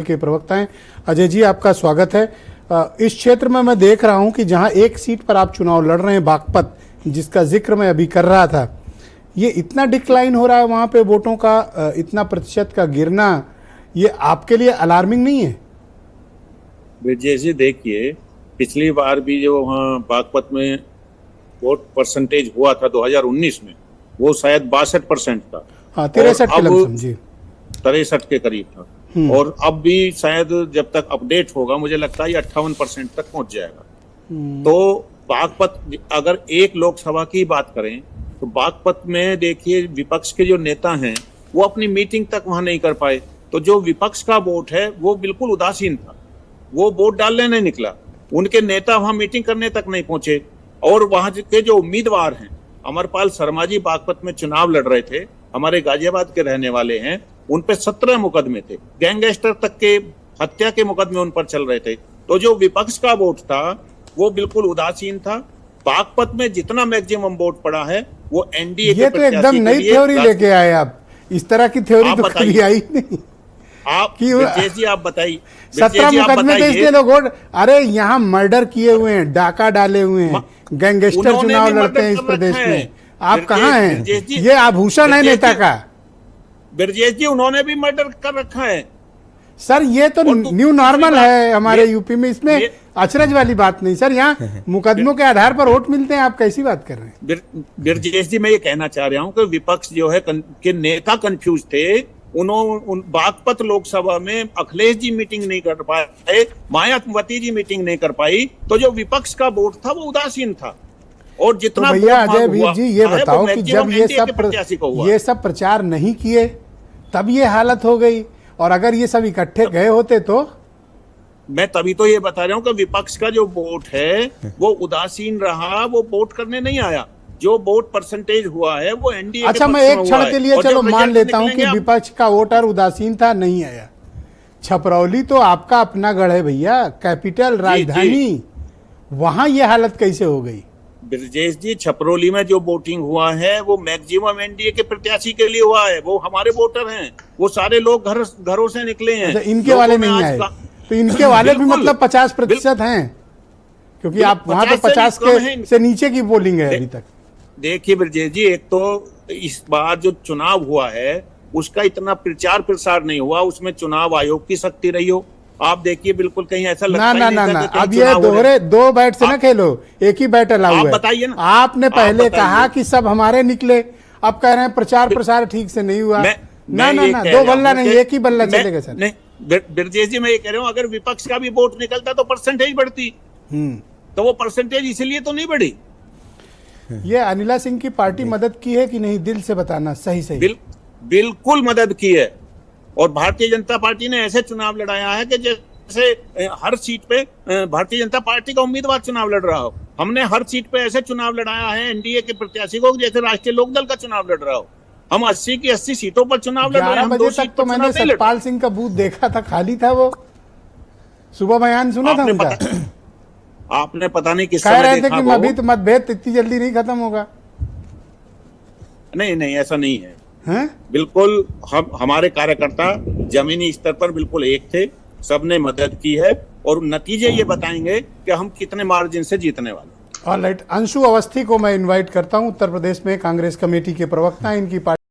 के प्रवक्ता हैं। अजय जी, आपका स्वागत है। इस क्षेत्र में मैं देख रहा हूं कि जहां एक सीट पर आप चुनाव लड़ रहे हैं, बागपत, जिसका जिक्र मैं अभी कर रहा था, ये इतना डिक्लाइन हो रहा है वहां पे वोटों का, इतना प्रतिशत का गिरना, ये आपके लिए अलार्मिंग नहीं है? जैसे देखिए, पिछली बार भी जो वहाँ बागपत में वोट परसेंटेज हुआ था 2019 में, वो शायद 62% था। हाँ, 63 के लमसम जी, 63 के करीब था। और अब भी शायद जब तक अपडेट होगा, मुझे लगता है 58% तक पहुंच जाएगा। तो बागपत, अगर एक लोकसभा की बात करें तो बागपत में देखिए, विपक्ष के जो नेता हैं वो अपनी मीटिंग तक वहां नहीं कर पाए। तो जो विपक्ष का वोट है वो बिल्कुल उदासीन था, वो वोट डालने नहीं निकला। उनके नेता वहां मीटिंग करने तक नहीं पहुंचे। और वहां के जो उम्मीदवार हैं, अमरपाल शर्मा जी बागपत में चुनाव लड़ रहे थे, हमारे गाजियाबाद के रहने वाले हैं, उन पे 17 मुकदमे थे, गैंगस्टर तक के हत्या के मुकदमे उन पर चल रहे थे। तो जो विपक्ष का वोट था वो बिल्कुल उदासीन था। बागपत में जितना मैक्सिमम वोट पड़ा है वो एनडीए के ये तो एकदम नई थ्योरी लेके आए आप। इस तरह की थ्योरी तो कभी आई नहीं। आप ब्रजेश जी, आप बताइए। 17 मुकदमे थे इसलिए लोग वोट। अरे यहाँ मर्डर किए हुए हैं, डाका डाले हुए हैं, गैंगस्टर चुनाव लड़ते हैं इस प्रदेश में। आप कहाँ हैं? ये आभूषण है नेता का। ब्रजेश जी, उन्होंने भी मर्डर कर रखा है सर। ये तो न्यू नॉर्मल है हमारे यूपी में, इसमें अचरज वाली बात नहीं सर। यहाँ मुकदमों के आधार पर वोट मिलते हैं, आप कैसी बात कर रहे हैं? ब्रजेश जी, मैं ये कहना चाह रहा हूँ कि विपक्ष जो है के नेता कंफ्यूज थे। उन्होंने बागपत लोकसभा में अखिलेश जी मीटिंग नहीं कर पाए, मायावती जी मीटिंग नहीं कर पाई, तो जो विपक्ष का वोट था वो उदासीन था। और जितना तो भैया अजय वीर जी, ये बताओ कि जब ये सब प्रचार नहीं किए तब ये हालत हो गई, और अगर ये सब इकट्ठे गए होते तो? मैं तभी तो ये बता रहा हूँ कि विपक्ष का जो वोट है वो उदासीन रहा, वो वोट करने नहीं आया। जो वोट परसेंटेज हुआ है वो एनडीए। अच्छा, मैं एक क्षण के लिए चलो मान लेता हूं कि विपक्ष का वोटर उदासीन था, नहीं आया। छपरौली तो आपका अपना गढ़ है भैया, कैपिटल, राजधानी, वहां ये हालत कैसे हो गई? ब्रजेश जी, छपरौली में जो वोटिंग हुआ है वो मैक्सिमम एनडीए के प्रत्याशी के लिए हुआ है। वो हमारे वोटर हैं, वो सारे लोग घरों से निकले हैं। अच्छा, इनके वाले नहीं आए तो इनके वाले भी मतलब 50% हैं, क्योंकि आप वहां तो 50 से नीचे की पोलिंग है अभी तक। देखिए ब्रजेश जी, एक तो इस बार जो चुनाव हुआ है उसका इतना प्रचार प्रसार नहीं हुआ, उसमें चुनाव आयोग की शक्ति रही हो। आप देखिए, बिल्कुल कहीं ऐसा लगता ना अब ये दोहरे दो बैट से ना खेलो, एक ही बैट अलाउ है। बताइए ना, आपने पहले कहा कि सब हमारे निकले, अब कह रहे हैं प्रचार प्रसार ठीक से नहीं हुआ। ना दो बल्ला नहीं, एक ही बल्ला चलेगा सर। नहीं ब्रजेश जी, मैं ये कह रहा हूँ, अगर विपक्ष का भी वोट निकलता तो परसेंटेज बढ़ती। तो वो परसेंटेज इसीलिए तो नहीं बढ़ी। ये अनिला सिंह की पार्टी मदद की है कि नहीं, दिल से बताना सही? बिल्कुल मदद की है। और भारतीय जनता पार्टी ने ऐसे चुनाव लड़ाया है कि जैसे हर सीट पे भारतीय जनता पार्टी का उम्मीदवार चुनाव लड़ रहा हो। हमने हर सीट पे ऐसे चुनाव लड़ाया है एनडीए के प्रत्याशी को जैसे राष्ट्रीय लोकदल का चुनाव लड़ रहा हो। हम 80 की 80 सीटों पर चुनाव लड़ रहे हैं। 11 बजे तक तो मैंने सतपाल सिंह का बूथ देखा था, खाली था। वो सुबह बयान सुना था उनका। आपने पता नहीं किस कह रहे थे कि मतभेद इतनी जल्दी नहीं खत्म होगा। नहीं, ऐसा नहीं है। बिल्कुल, हमारे कार्यकर्ता जमीनी स्तर पर बिल्कुल एक थे, सबने मदद की है, और नतीजे ये बताएंगे कि हम कितने मार्जिन से जीतने वाले। ऑलराइट, अंशु अवस्थी को मैं इनवाइट करता हूं, उत्तर प्रदेश में कांग्रेस कमेटी के प्रवक्ता, इनकी